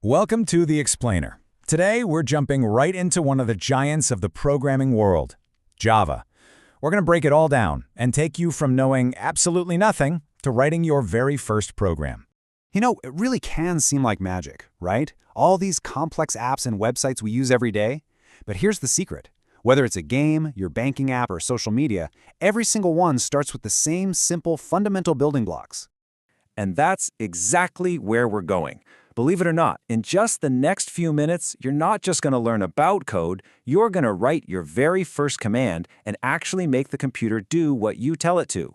Welcome to The Explainer. Today, we're jumping right into one of the giants of the programming world, Java. We're going to break it all down and take you from knowing absolutely nothing to writing your very first program. You know, it really can seem like magic, right? All these complex apps and websites we use every day. But here's the secret. Whether it's a game, your banking app, or social media, every single one starts with the same simple fundamental building blocks. And that's exactly where we're going. Believe it or not, in just the next few minutes, you're not just going to learn about code, you're going to write your very first command and actually make the computer do what you tell it to.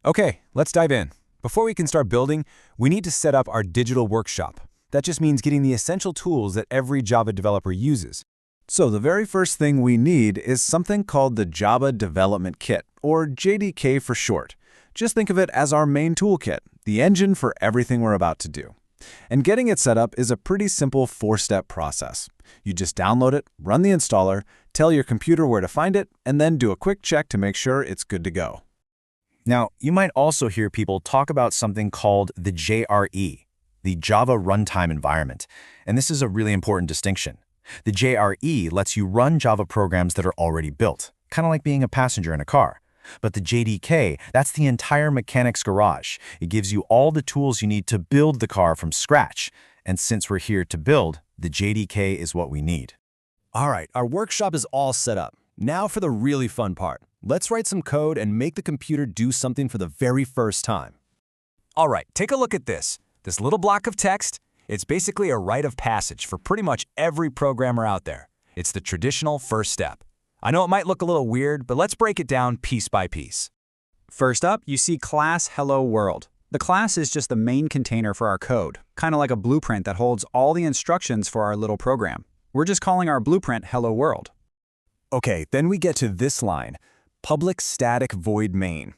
Okay, let's dive in. Before we can start building, we need to set up our digital workshop. That just means getting the essential tools that every Java developer uses. So the very first thing we need is something called the Java Development Kit, or JDK for short. Just think of it as our main toolkit, the engine for everything we're about to do. And getting it set up is a pretty simple four-step process. You just download it, run the installer, tell your computer where to find it, and then do a quick check to make sure it's good to go. Now, you might also hear people talk about something called the JRE, the Java Runtime Environment, and this is a really important distinction. The JRE lets you run Java programs that are already built, kind of like being a passenger in a car. But the JDK, that's the entire mechanic's garage. It gives you all the tools you need to build the car from scratch. And since we're here to build, the JDK is what we need. All right, our workshop is all set up. Now for the really fun part. Let's write some code and make the computer do something for the very first time. All right, take a look at this. This little block of text, it's basically a rite of passage for pretty much every programmer out there. It's the traditional first step. I know it might look a little weird, but let's break it down piece by piece. First up, you see class hello world. The class is just the main container for our code, kind of like a blueprint that holds all the instructions for our little program. We're just calling our blueprint hello world. Okay, then we get to this line, public static void main.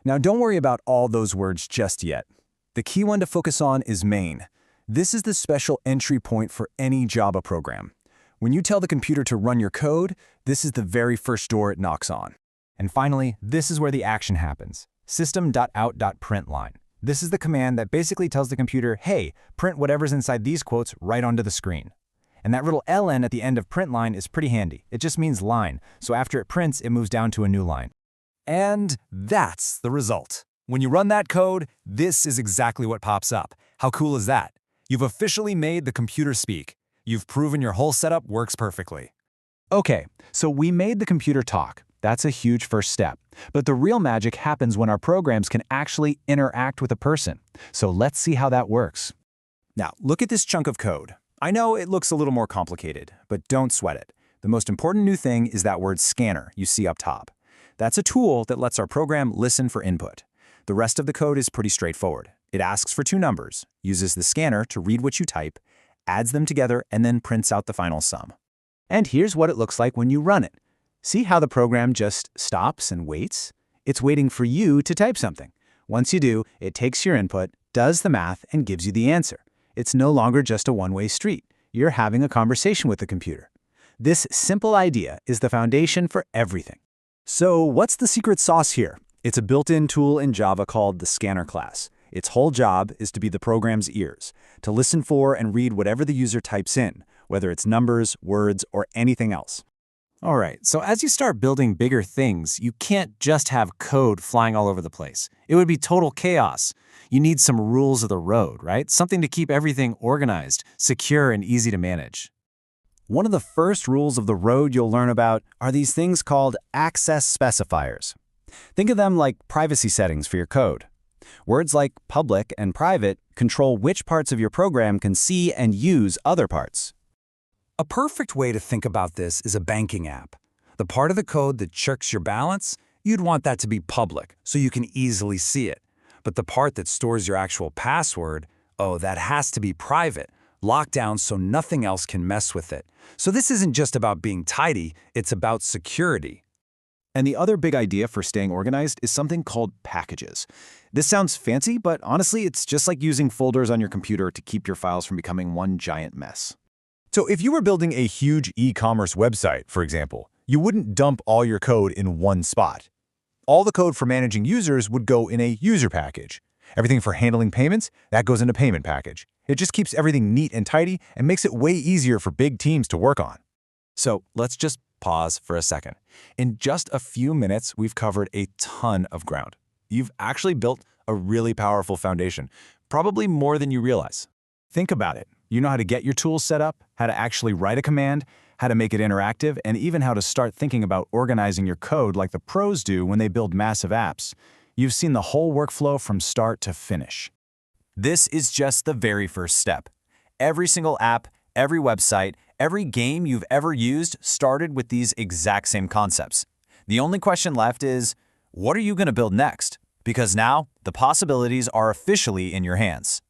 Now don't worry about all those words just yet. The key one to focus on is main. This is the special entry point for any Java program. When you tell the computer to run your code, this is the very first door it knocks on. And finally, this is where the action happens, system.out.println. This is the command that basically tells the computer, hey, print whatever's inside these quotes right onto the screen. And that little ln at the end of println is pretty handy. It just means line, so after it prints, it moves down to a new line. And that's the result. When you run that code, this is exactly what pops up. How cool is that? You've officially made the computer speak. You've proven your whole setup works perfectly. Okay, so we made the computer talk. That's a huge first step. But the real magic happens when our programs can actually interact with a person. So let's see how that works. Now, look at this chunk of code. I know it looks a little more complicated, but don't sweat it. The most important new thing is that word scanner you see up top. That's a tool that lets our program listen for input. The rest of the code is pretty straightforward. It asks for two numbers, uses the scanner to read what you type, adds them together, and then prints out the final sum. And here's what it looks like when you run it. See how the program just stops and waits? It's waiting for you to type something. Once you do, it takes your input, does the math, and gives you the answer. It's no longer just a one-way street. You're having a conversation with the computer. This simple idea is the foundation for everything. So what's the secret sauce here? It's a built-in tool in Java called the scanner class. Its whole job is to be the program's ears, to listen for and read whatever the user types in, whether it's numbers, words, or anything else. All right, so as you start building bigger things, you can't just have code flying all over the place. It would be total chaos. You need some rules of the road, right? Something to keep everything organized, secure, and easy to manage. One of the first rules of the road you'll learn about are these things called access specifiers. Think of them like privacy settings for your code. Words like public and private control which parts of your program can see and use other parts. A perfect way to think about this is a banking app. The part of the code that checks your balance, you'd want that to be public so you can easily see it. But the part that stores your actual password, oh, that has to be private, locked down so nothing else can mess with it. So this isn't just about being tidy, it's about security. And the other big idea for staying organized is something called packages. This sounds fancy, but honestly, it's just like using folders on your computer to keep your files from becoming one giant mess. So if you were building a huge e-commerce website, for example, you wouldn't dump all your code in one spot. All the code for managing users would go in a user package. Everything for handling payments, that goes in a payment package. It just keeps everything neat and tidy and makes it way easier for big teams to work on. So let's just pause for a second. In just a few minutes, we've covered a ton of ground. You've actually built a really powerful foundation, probably more than you realize. Think about it. You know how to get your tools set up, how to actually write a command, how to make it interactive, and even how to start thinking about organizing your code like the pros do when they build massive apps. You've seen the whole workflow from start to finish. This is just the very first step. Every single app, every website, every game you've ever used started with these exact same concepts. The only question left is, what are you going to build next? Because now, the possibilities are officially in your hands.